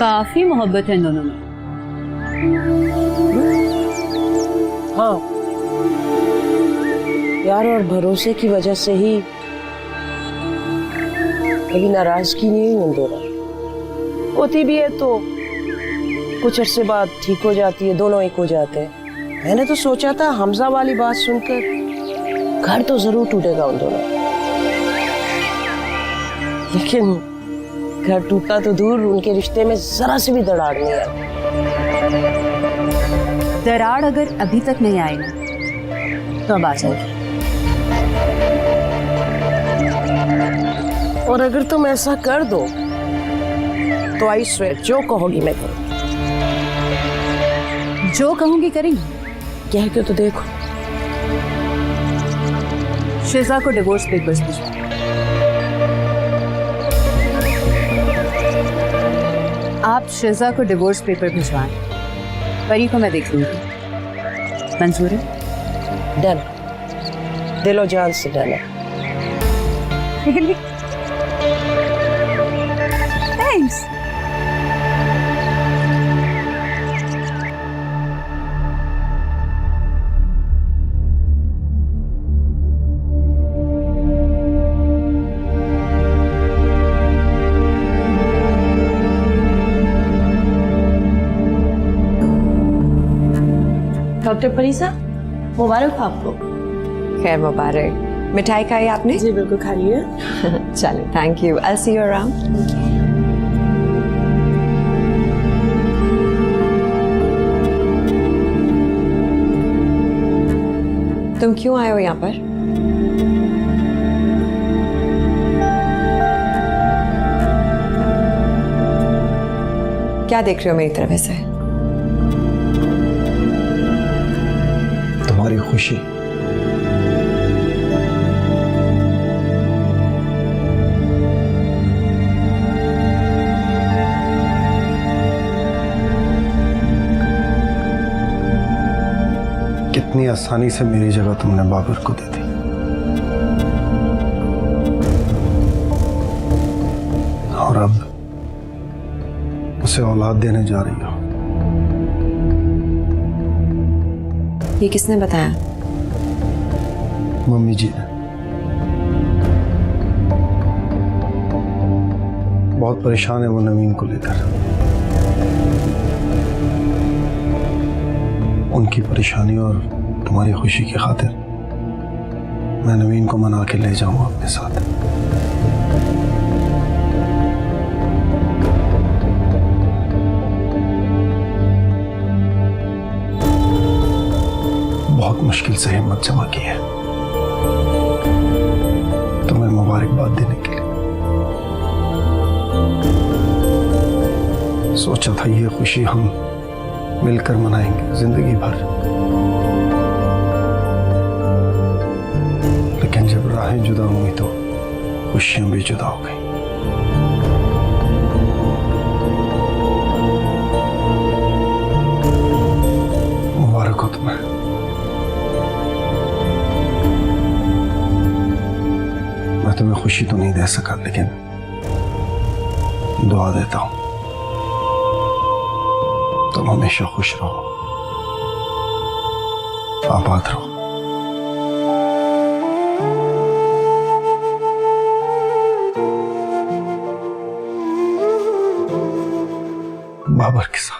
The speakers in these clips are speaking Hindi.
काफी मोहब्बत है इन दोनों में। हाँ यार, और भरोसे की वजह से ही कभी नाराजगी नहीं हुई दोनों। होती भी है तो कुछ अरसे बाद ठीक हो जाती है, दोनों एक हो जाते हैं। मैंने तो सोचा था हमजा वाली बात सुनकर घर तो जरूर टूटेगा उन दोनों, लेकिन घर टूटा तो दूर, उनके रिश्ते में जरा सी भी दरार नहीं आई। दरार अगर अभी तक नहीं आई ना तो अब आ जाएगी। और अगर तुम ऐसा कर दो तो आई स्वेयर जो कहोगी मैं करूंगी। जो कहूंगी करेंगी। कह के तो देखो। शिजा को डिवोर्स पेपर्स भिजवा। आप शिजा को डिवोर्स पेपर भिजवाएं, परी को मैं देख लूंगी। मंजूर है? डन, दिलो जान से डन है। थैंक्स। डॉक्टर परी साहब, मुबारक हो आपको। खैर मुबारक। मिठाई खाई आपने? जी बिल्कुल, खा लिए। चलो, thank you. I see you around. तुम क्यों आए हो यहाँ पर? क्या देख रहे हो मेरी तरफ ऐसे? तुम्हारी खुशी। कितनी आसानी से मेरी जगह तुमने बाबर को दे दी, और अब उसे औलाद देने जा रही हो। ये किसने बताया? मम्मी जी ने। बहुत परेशान है वो नवीन को लेकर। उनकी परेशानी और तुम्हारी खुशी की खातिर मैं नवीन को मना के ले जाऊंगा अपने साथ। बहुत मुश्किल से हिम्मत जमा की है तुम्हें मुबारकबाद देने के लिए। सोचा था ये खुशी हम मिलकर मनाएंगे जिंदगी भर, लेकिन जब राहें जुदा हुई तो खुशियां भी जुदा हो गई। मुबारक हो तुम्हें। मैं तुम्हें खुशी तो नहीं दे सका, लेकिन दुआ देता हूं तुम हमेशा खुश रहो, आबाद रहो। बाबर के साथ।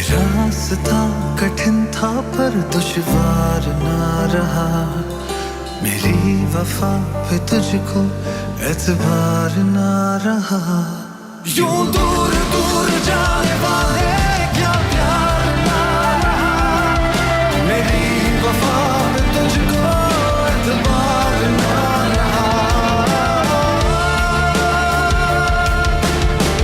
रास्ता कठिन था पर दुश्वार ना रहा, मेरी वफा पे तुझको एतबार ना रहा। यूं दूर दूर जाने वाले क्या प्यार ना रहा। मेरी वफा में तुझको एतबार ना रहा।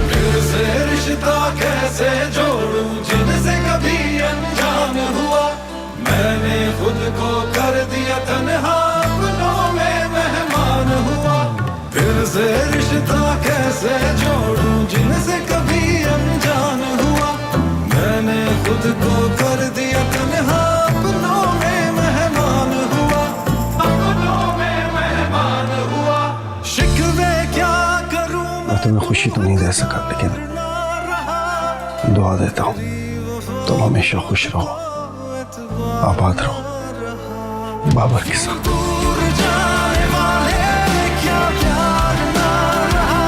फिर से रिश्ता कैसे जोड़ूं जिनसे कभी अनजान हुआ। मैंने खुद को कर दिया तन्हा, अपनों में मेहमान हुआ। फिर से रिश्ता कैसे जोड़ूं जिनसे कभी अनजान हुआ। मैंने खुद को कर दिया तन्हा, अपनों में मेहमान हुआ। अपनों में मेहमान हुआ। शिकवे क्या करूं मैं तुम्हें खुशी तो नहीं दे सका, लेकिन दुआ देता हूँ तुम हमेशा खुश रहो, आबाद रहो बाबर के साथ। दूर जाने वाले क्या प्यार ना रहा।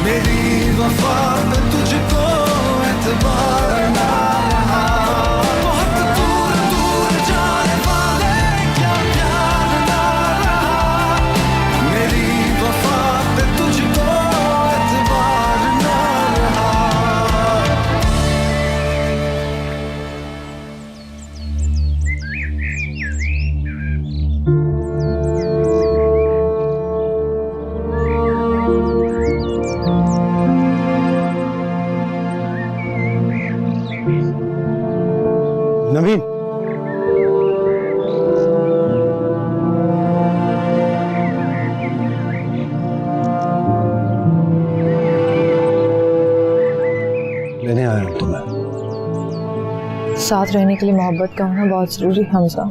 मेरी वफा में तुझको एतबार ना रहा। बहुत दूर दूर जाने वाले क्या प्यार ना रहा। मेरी वफा में तुझको एतबार ना रहा। नवीन, लेने आया हूं तुम्हें। साथ रहने के लिए मोहब्बत का होना बहुत जरूरी है हमजा,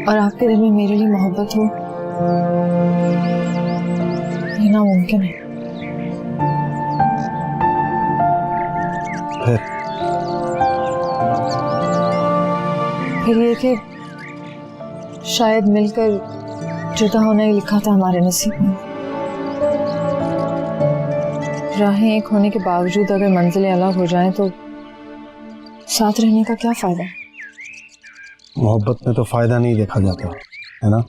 और आपके दिल में मेरे लिए मोहब्बत हो ये नामुमकिन है। फिर ये कि शायद मिलकर जुदा होना ही लिखा था हमारे नसीब में। राहें एक होने के बावजूद अगर मंजिलें अलग हो जाएं तो साथ रहने का क्या फायदा। मोहब्बत में तो फायदा नहीं देखा जाता है ना।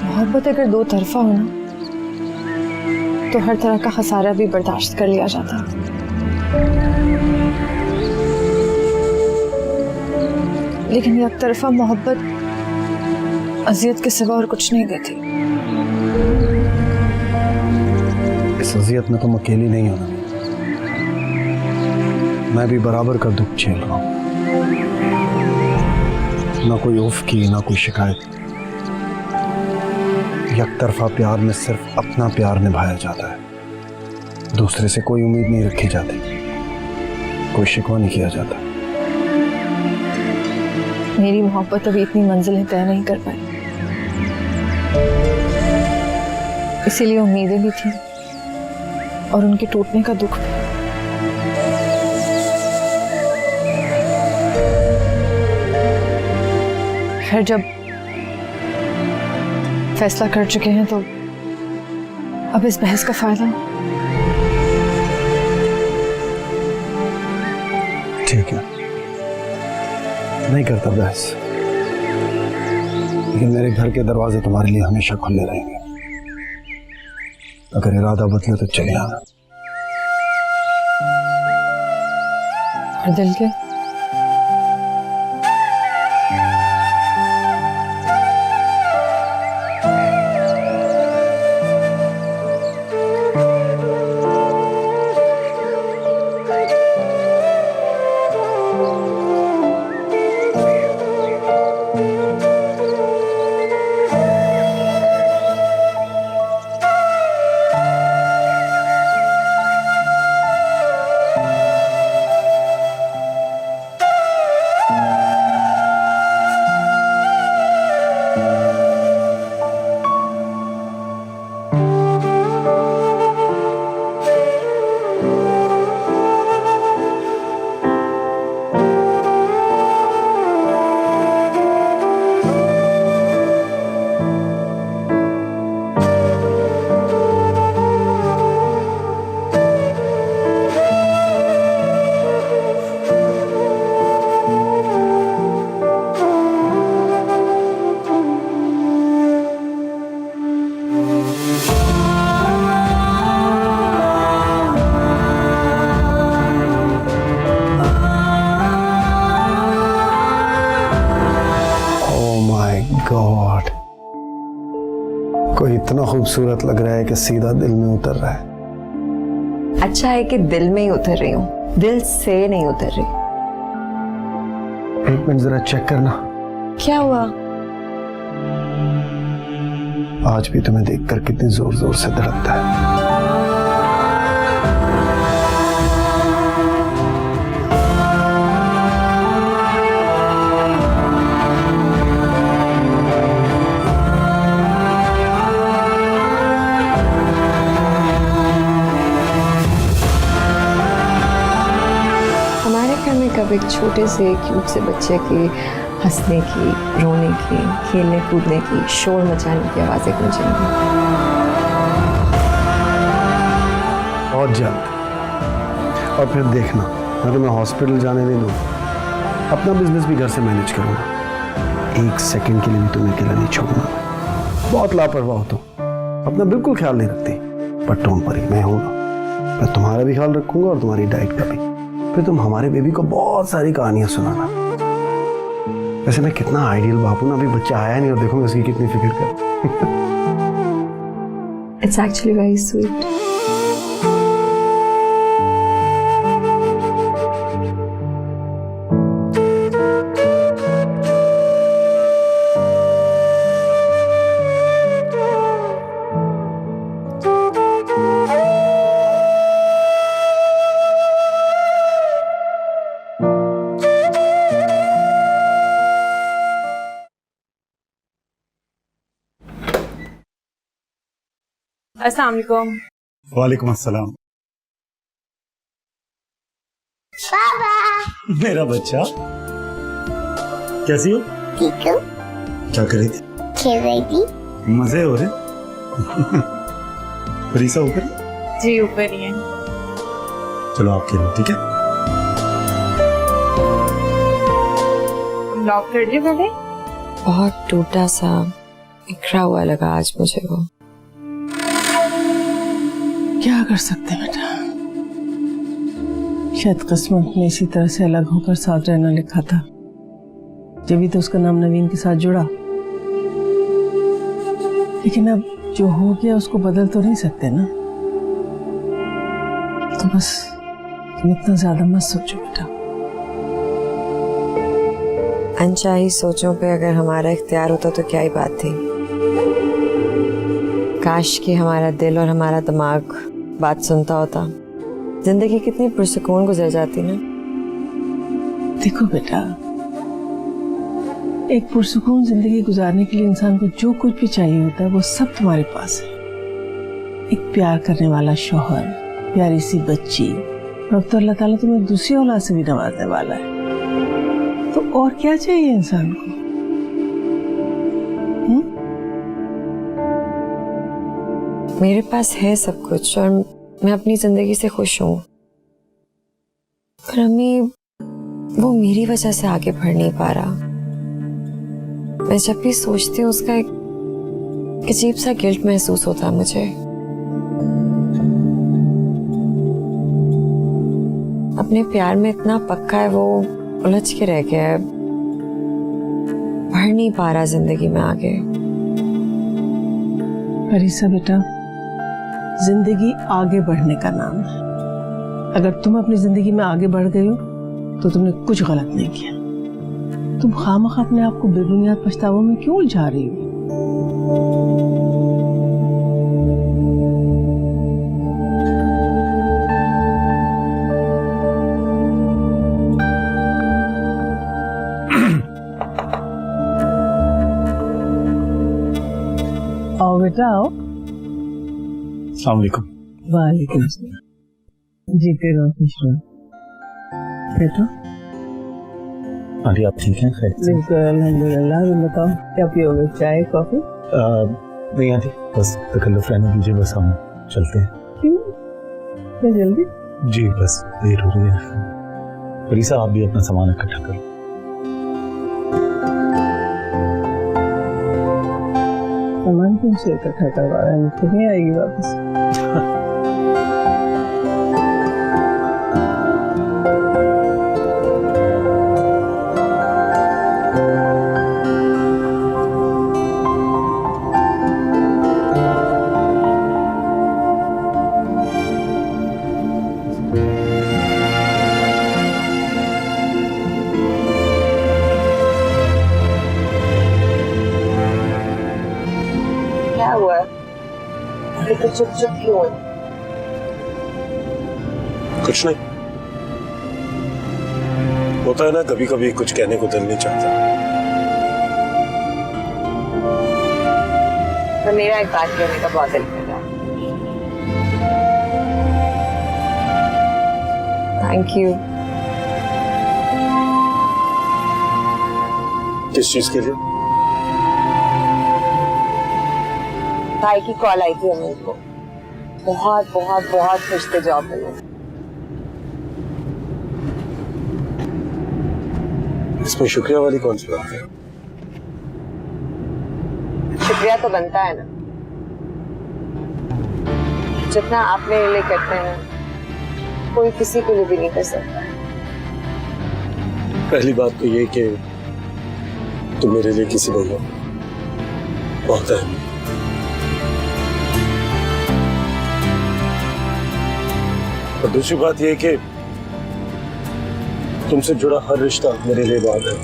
मोहब्बत अगर दो तरफा हो ना तो हर तरह का खसारा भी बर्दाश्त कर लिया जाता है। लेकिन एक तरफा मोहब्बत अजियत के सिवा और कुछ नहीं देती। इस अजियत में तुम अकेली नहीं हो ना, मैं भी बराबर का दुख झेल रहा हूं। ना कोई उफ की ना कोई शिकायत। एक तरफा प्यार में सिर्फ अपना प्यार निभाया जाता है, दूसरे से कोई उम्मीद नहीं रखी जाती, कोई शिकवा नहीं किया जाता। मेरी मोहब्बत अभी इतनी मंजिलें तय नहीं कर पाई, इसीलिए उम्मीदें भी थी और उनके टूटने का दुख भी। फिर जब फैसला कर चुके हैं तो अब इस बहस का फायदा। ठीक है, नहीं करता बहस, लेकिन मेरे घर के दरवाजे तुम्हारे लिए हमेशा खुले रहेंगे। अगर इरादा बदले तो चले आना। और दिल के गॉड, कोई इतना खूबसूरत लग रहा है कि सीधा दिल में उतर रहा है। अच्छा है कि दिल में ही उतर रही हूँ, दिल से नहीं उतर रही। एक मिनट जरा चेक करना। क्या हुआ? आज भी तुम्हें देखकर कितनी जोर जोर से धड़कता है। कब एक छोटे से क्यूट से बच्चे की हंसने की, रोने की, खेलने कूदने की, शोर मचाने की आवाजें गूंजेंगी। बहुत जल्द। और फिर देखना, अगर मैं हॉस्पिटल जाने नहीं दूँ, अपना बिजनेस भी घर से मैनेज करूँगा। एक सेकंड के लिए भी तुम्हें अकेला नहीं छोड़ूंगा। बहुत लापरवाह हो तुम, अपना बिल्कुल ख्याल नहीं रखती। पर डोंट वरी, मैं हूँ ना, मैं तुम्हारा भी ख्याल रखूंगा और तुम्हारी डाइट का भी। फिर तुम हमारे बेबी को बहुत सारी कहानियां सुनाना। वैसे मैं कितना आइडियल बाप हूं ना, अभी बच्चा आया नहीं और देखो मैं उसकी कितनी फिक्र कर। It's actually very sweet. अस्सलाम वालेकुम। वालेकुम अस्सलाम। पापा, मेरा बच्चा, कैसी हो? ठीक हूँ। क्या कर रही थी? खेल रही थी। मजे हो रहे? फरीसा ऊपर? जी ऊपर ही है। चलो आप खेलो, ठीक है? लॉक कर दिया पहले। बहुत टूटा सा बिखरा हुआ लगा आज मुझे वो। क्या कर सकते हैं बेटा, शायद किस्मत ने इसी तरह से अलग होकर साथ रहना लिखा था, जब भी तो उसका नाम नवीन के साथ जुड़ा। लेकिन अब जो हो गया उसको बदल तो नहीं सकते ना। तो बस तुम इतना ज्यादा मत सोचो बेटा। अनचाही सोचों पे अगर हमारा इख्तियार होता तो क्या ही बात थी। काश कि हमारा दिल और हमारा दिमाग बात सुनता होता, जिंदगी कितनी पुरसुकून गुजर जाती ना। देखो बेटा, एक पुरसुकून जिंदगी गुजारने के लिए इंसान को जो कुछ भी चाहिए होता है वो सब तुम्हारे पास है। एक प्यार करने वाला शौहर, प्यारी सी बच्ची, और अब तो अल्लाह ताला तुम्हें दूसरी औलाद से भी नवाजने वाला है। तो और क्या चाहिए इंसान को? मेरे पास है सब कुछ और मैं अपनी जिंदगी से खुश हूँ, पर अम्मी वो मेरी वजह से आगे बढ़ नहीं पा रहा। मैं जब भी सोचती हूँ उसका एक अजीब सा गिल्ट महसूस होता है मुझे। अपने प्यार में इतना पक्का है, वो उलझ के रह गया है, बढ़ नहीं पा रहा जिंदगी में आगे। फरीसा बेटा, जिंदगी आगे बढ़ने का नाम है। अगर तुम अपनी जिंदगी में आगे बढ़ गए हो तो तुमने कुछ गलत नहीं किया। तुम खामखा अपने आप को बेबुनियाद पछतावों में क्यों उलझा रही हो? आओ बेटा आओ। अस्सलाम वालेकुम। वालेकुम सलाम। जीते रहो, खुश रहो। बेटा अरे आप ठीक हैं? खैर से? बिल्कुल अल्हम्दुलिल्लाह। तुम बताओ क्या पियोगे, चाय कॉफी? नहीं आंटी, बस तकल्लुफ रहने दीजिए, बस हम चलते हैं। क्यों इतना जल्दी? जी बस देर हो रही है। फरीसा आप भी अपना सामान इकट्ठा करो। सामान क्यों से इकट्ठा करवा रहे हैं? खुद नहीं आएगी वापस। हुआ है? तो चुप चुप क्यों है? कुछ नहीं, होता है ना कभी कभी कुछ कहने को दिल नहीं चाहता। तो मेरा एक बात कहने का बहुत दिल कर रहा है। Thank you. किस चीज के लिए? भाई की कॉल आई थी अमित को, बहुत बहुत बहुत खुश थे जॉब में। इसमें शुक्रिया वाली कौन सी बात है? शुक्रिया तो बनता है ना, जितना आप मेरे लिए करते हैं कोई किसी के लिए भी नहीं कर सकता। पहली बात तो ये कि तुम मेरे लिए किसी नहीं हो, बहुत है। और दूसरी बात ये कि तुमसे जुड़ा हर रिश्ता मेरे लिए बात है।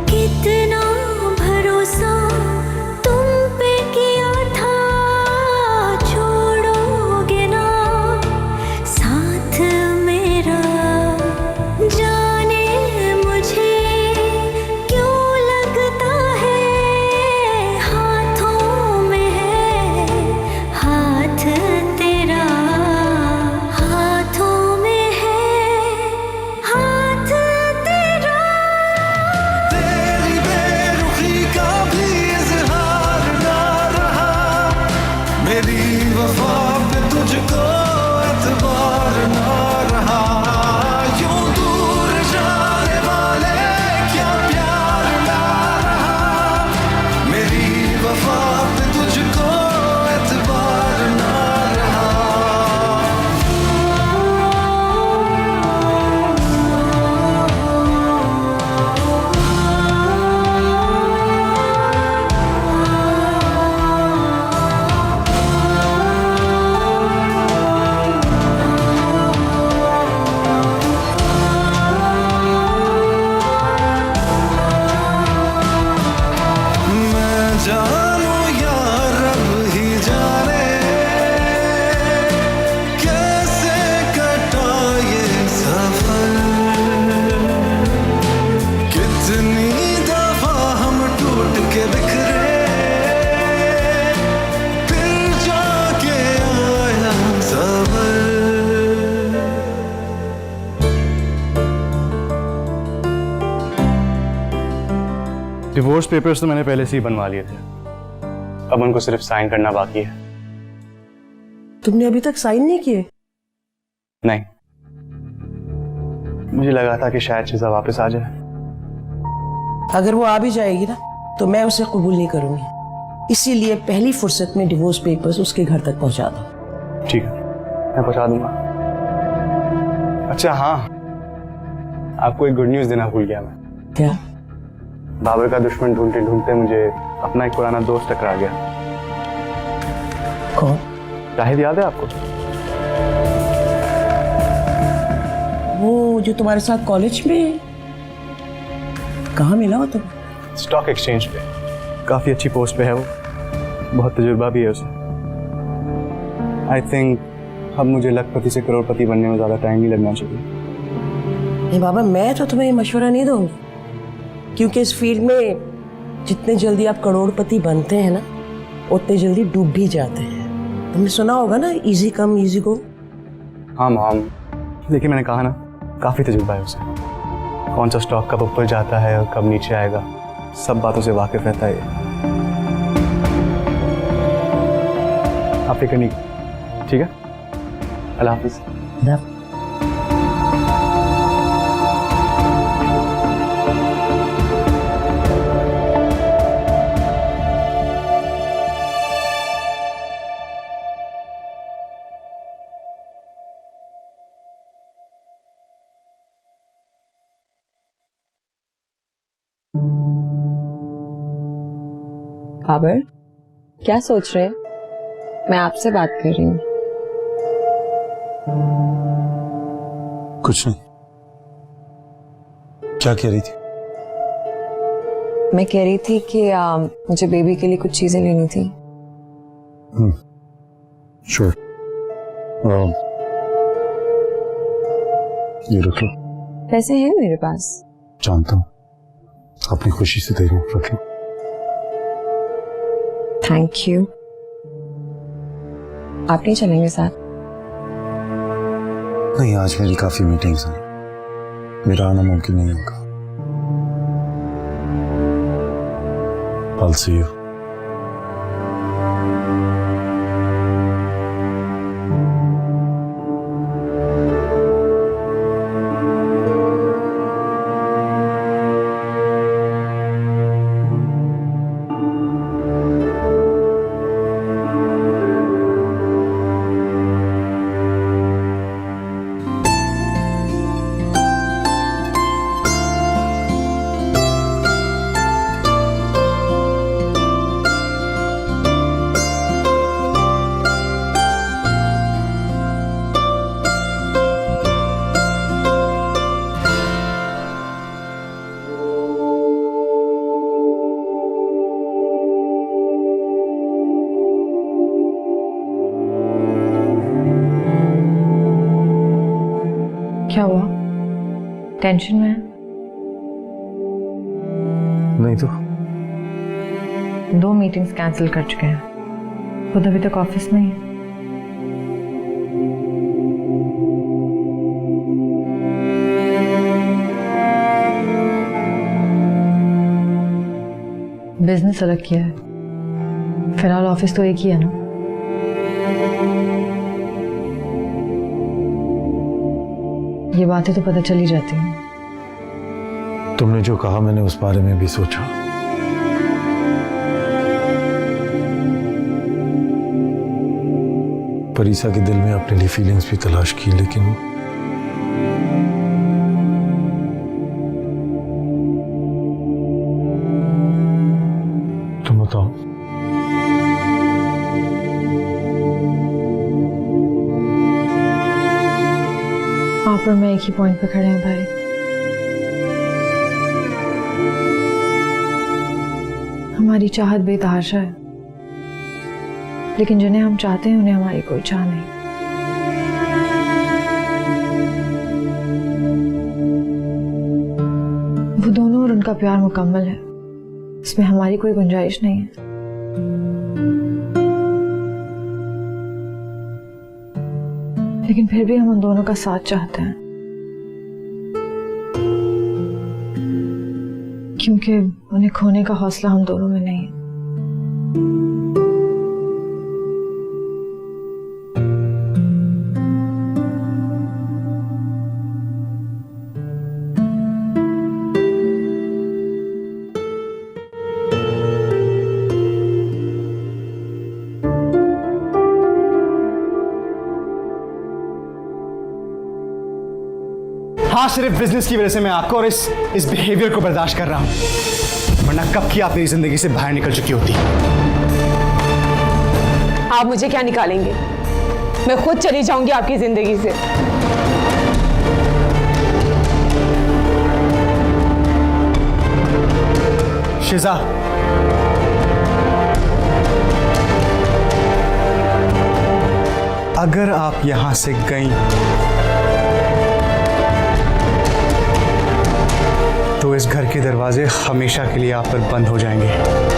कितना भरोसा तुम पे किया था, छोड़ोगे ना साथ मेरा। जाने मुझे क्यों लगता है हाथों में है हाथ तेरा, हाथों में है हाथ तेरा। तेरी बेरुखी का भी इजहार ना रहा, मेरी वफा पे तुझको एतबार ना रहा। यूं दूर जाने वाले क्या प्यार ना रहा, मेरी वफा पे तुझको एतबार ना रहा। मैं जानूं या रब ही जाने कैसे कटा ये सफर। कितनी दफा हम टूट के बिखरे, फिर जाके आया सबर। डिवोर्स पेपर्स तो मैंने पहले से ही बनवा लिए थे, अब उनको सिर्फ साइन करना बाकी है। तुमने अभी तक साइन नहीं किए? नहीं, मुझे लगा था कि शायद शिजा वापस आ जाए। अगर वो आ भी जाएगी ना तो मैं उसे कबूल नहीं करूंगी, इसीलिए पहली फुर्सत में डिवोर्स पेपर्स उसके घर तक पहुंचा दो। ठीक है, मैं पहुंचा दूंगा। अच्छा हाँ, आपको एक गुड न्यूज देना भूल गया मैं। क्या? बाबर का दुश्मन ढूंढते ढूंढते मुझे अपना एक पुराना दोस्त टकरा गया। कौन? शाहिद याद है आपको? वो जो तुम्हारे साथ कॉलेज में? कहाँ मिला हो तुम? स्टॉक एक्सचेंज पे, काफी अच्छी पोस्ट पे है वो, बहुत तजुर्बा भी है उसे। आई थिंक अब मुझे लखपति से करोड़पति बनने में ज्यादा टाइम नहीं लगना चाहिए। नहीं बाबा, मैं तो तुम्हें ये मशवरा नहीं दूंगी, क्योंकि इस फील्ड में जितने जल्दी आप करोड़पति बनते हैं ना, उतने जल्दी डूब भी जाते हैं। तुमने सुना होगा ना, इजी कम इजी गो। हाँ मॉम, लेकिन मैंने कहा ना, काफी तजुर्बा है उसे। कौन सा स्टॉक कब ऊपर जाता है और कब नीचे आएगा, सब बातों से वाकिफ रहता है ये। आप फिक्र नहीं, ठीक है? अल्लाह हाफिज। बाबर, क्या सोच रहे हैं? मैं आपसे बात कर रही हूँ। कुछ नहीं। क्या कह रही थी? मैं कह रही थी कि मुझे बेबी के लिए कुछ चीजें लेनी थी। श्योर। ये रखो। पैसे हैं मेरे पास। जानता हूँ, अपनी खुशी से दे रहा हूँ, रख लो। Thank you. आप नहीं चलेंगे साथ? नहीं, आज मेरी काफी मीटिंग्स हैं, मेरा आना मुमकिन नहीं होगा। I'll see you. क्या हुआ? टेंशन में है? नहीं तो। 2 मीटिंग्स कैंसिल कर चुके हैं, खुद अभी तक ऑफिस में ही है। बिजनेस अलग किया है, फिलहाल ऑफिस तो एक ही है ना। ये बातें तो पता चल ही जाती हैं। तुमने जो कहा मैंने उस बारे में भी सोचा। परीसा के दिल में अपने लिए फीलिंग्स भी तलाश की, लेकिन तुम बताओ। आप और मैं एक ही पॉइंट पे खड़े हैं भाई। हमारी चाहत बेतहाशा है, लेकिन जिन्हें हम चाहते हैं उन्हें हमारी कोई चाह नहीं। वो दोनों और उनका प्यार मुकम्मल है, इसमें हमारी कोई गुंजाइश नहीं है। लेकिन फिर भी हम उन दोनों का साथ चाहते हैं, क्योंकि उन्हें खोने का हौसला हम दोनों में नहीं है। हाँ, सिर्फ बिजनेस की वजह से मैं आपको और इस बिहेवियर को बर्दाश्त कर रहा हूं, वरना कब की आप मेरी जिंदगी से बाहर निकल चुकी होती। आप मुझे क्या निकालेंगे? मैं खुद चली जाऊंगी आपकी जिंदगी से। शिजा, अगर आप यहां से गई तो इस घर के दरवाजे हमेशा के लिए आप पर बंद हो जाएंगे।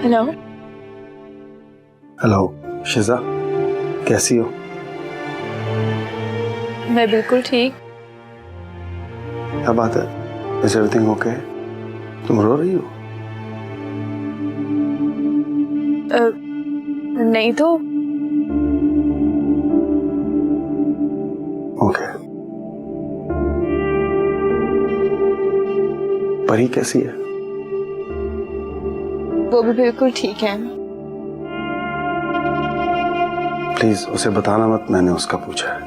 हेलो। हेलो शिजा, कैसी हो? मैं बिल्कुल ठीक। क्या बात है? Is everything okay? तुम रो रही हो? नहीं तो। ओके। परी कैसी है? वो भी बिल्कुल ठीक है। प्लीज उसे बताना मत मैंने उसका पूछा है।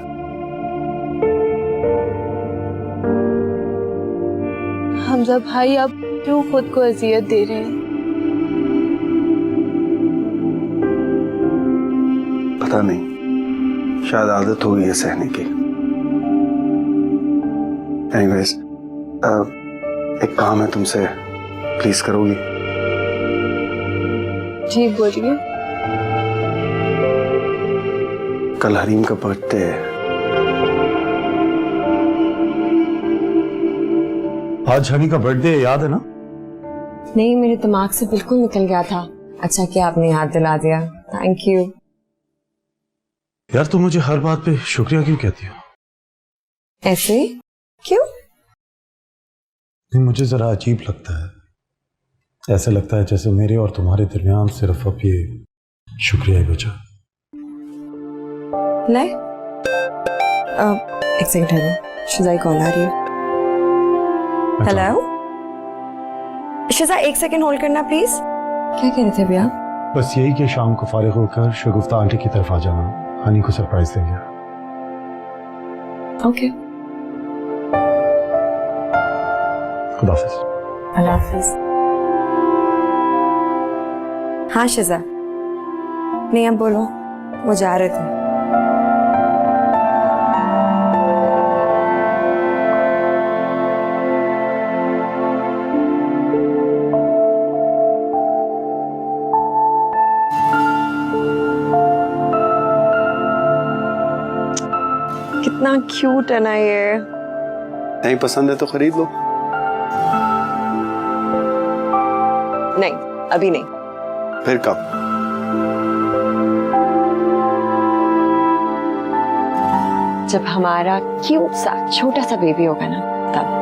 हमजा भाई, आप क्यों खुद को अजियत दे रहे हैं? पता नहीं, शायद आदत हो गई है सहने की। एनीवेज, एक काम है तुमसे, प्लीज करोगी? जी बोलिए। कल हरीम का बर्थडे है। आज हनी का बर्थडे है, याद है ना? नहीं, मेरे दिमाग से बिल्कुल निकल गया था। अच्छा किया आपने याद दिला दिया, थैंक यू। यार तुम मुझे हर बात पे शुक्रिया क्यों कहती हो? ऐसे क्यों? नहीं, मुझे जरा अजीब लगता है। ऐसा लगता है जैसे मेरे और तुम्हारे दरमियान सिर्फ अब ये शुक्रिया ही बचा। ले एक सेकंड है, शिजा कॉल आ रही है। हेलो शिजा, एक सेकंड होल्ड करना प्लीज। क्या कह रहे थे भैया? बस यही कि शाम को फारिग होकर शगुफ्ता आंटी की तरफ आ जाना, हनी को सरप्राइज देंगे। ओके, खुदा हाफिज। अल्लाह हाफिज। हाँ शिजा, नहीं अब बोलो, वो जा रहे थे। कितना क्यूट है ना ये। नहीं पसंद है तो खरीद लो। नहीं अभी नहीं। फिर कब? जब हमारा क्यूट सा छोटा सा बेबी होगा ना, तब।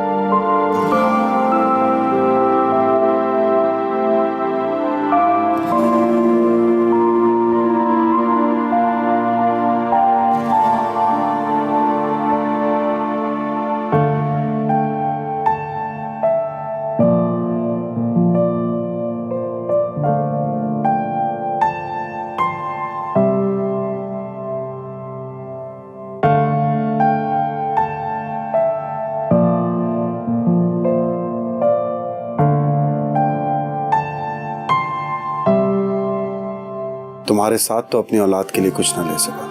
तुम्हारे साथ तो अपनी औलाद के लिए कुछ ना ले सका।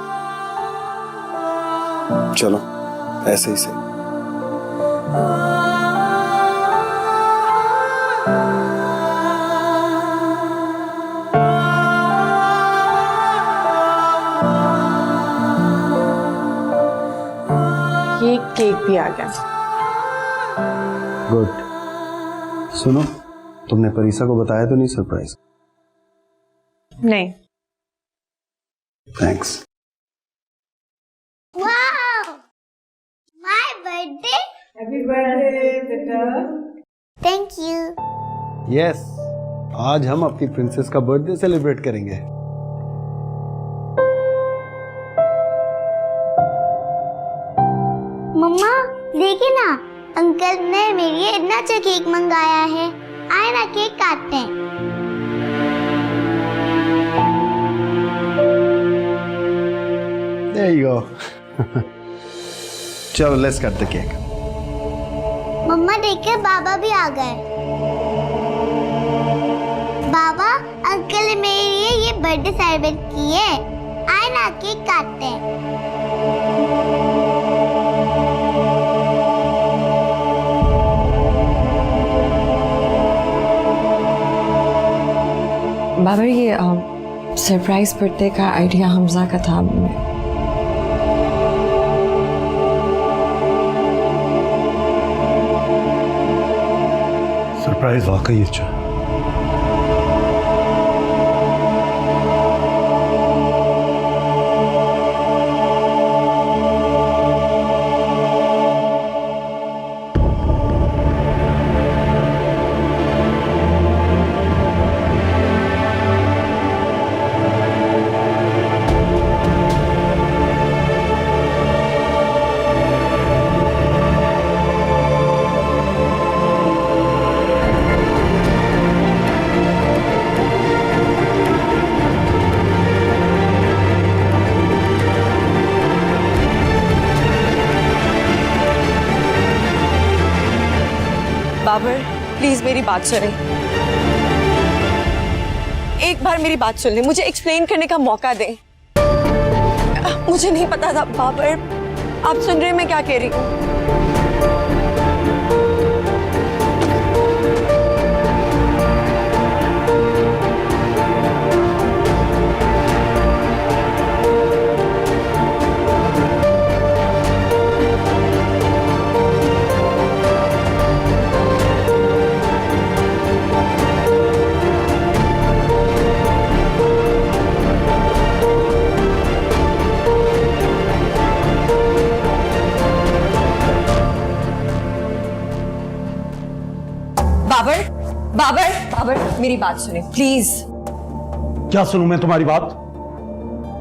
चलो ऐसे ही से। ये केक भी आ गया। गुड। सुनो, तुमने परीसा को बताया तो नहीं सरप्राइज? नहीं। Thanks. Wow! My birthday? Happy birthday, beta. Thank you. Yes, आज हम अपनी प्रिंसेस का बर्थडे सेलिब्रेट करेंगे। मम्मा देखिए ना, अंकल ने मेरे लिए इतना अच्छा केक मंगाया है। आए ना केक काटते हैं। There you go. चलो लेट्स कट द केक। मम्मा देखिए, बाबा भी आ गए। बाबा, अंकल ने मेरे लिए ये बर्थडे सेलिब्रेट की है। आए ना केक काटते हैं। बाबर, ये सरप्राइज बर्थडे का आइडिया हमजा का था। सरप्राइज वाकई अच्छा। बाबर प्लीज मेरी बात सुने, एक बार मेरी बात सुन ले, मुझे एक्सप्लेन करने का मौका दें। मुझे नहीं पता था बाबर, आप सुन रहे हैं मैं क्या कह रही हूँ? बाबर बाबर बाबर मेरी बात सुने प्लीज। क्या सुनूं मैं तुम्हारी बात?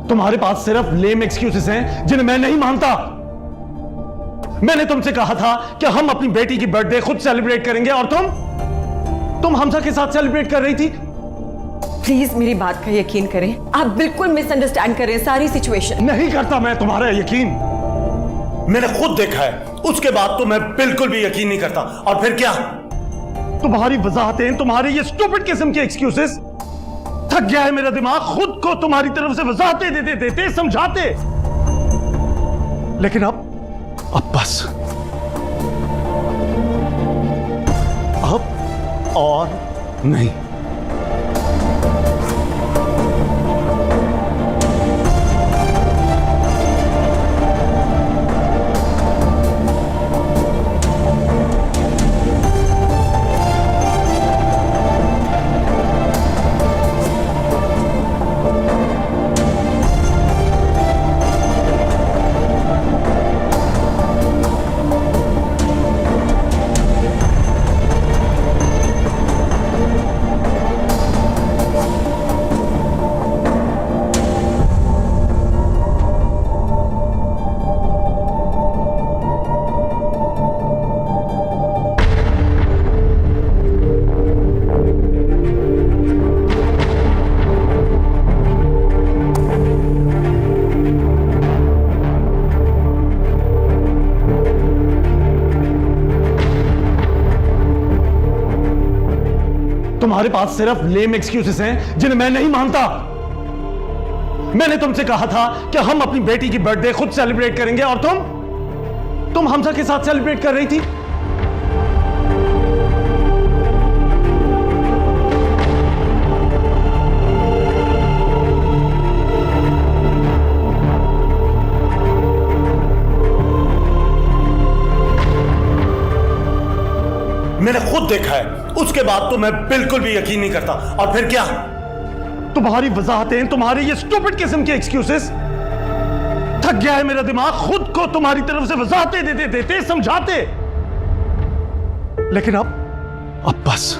तुम्हारे पास सिर्फ लेम एक्सक्यूजेस हैं जिन्हें मैं नहीं मानता। मैंने तुमसे कहा था कि हम अपनी बेटी की बर्थडे खुद सेलिब्रेट करेंगे और तुम हमजा के साथ सेलिब्रेट कर रही थी। प्लीज मेरी बात का यकीन करें, आप बिल्कुल मिसअंडरस्टैंड कर रहे हैं सारी सिचुएशन। नहीं करता मैं तुम्हारा यकीन, मैंने खुद देखा है, उसके बाद तो मैं बिल्कुल भी यकीन नहीं करता। और फिर क्या, तुम्हारी वजाहतें, तुम्हारे ये स्टूपिड किस्म के एक्सक्यूजेस, थक गया है मेरा दिमाग खुद को तुम्हारी तरफ से वजाहतें देते देते समझाते। लेकिन अब बस, अब और नहीं। तुम्हारे पास सिर्फ लेम एक्सक्यूजेस हैं जिन्हें मैं नहीं मानता। मैंने तुमसे कहा था कि हम अपनी बेटी की बर्थडे खुद सेलिब्रेट करेंगे और तुम हमजा के साथ सेलिब्रेट कर रही थी। मैंने खुद देखा है, उसके बाद तो मैं बिल्कुल भी यकीन नहीं करता। और फिर क्या, तुम्हारी वजाहतें, तुम्हारे ये स्टूपिड किस्म के एक्सक्यूजेस, थक गया है मेरा दिमाग खुद को तुम्हारी तरफ से वजाहतें देते देते समझाते। लेकिन अब बस।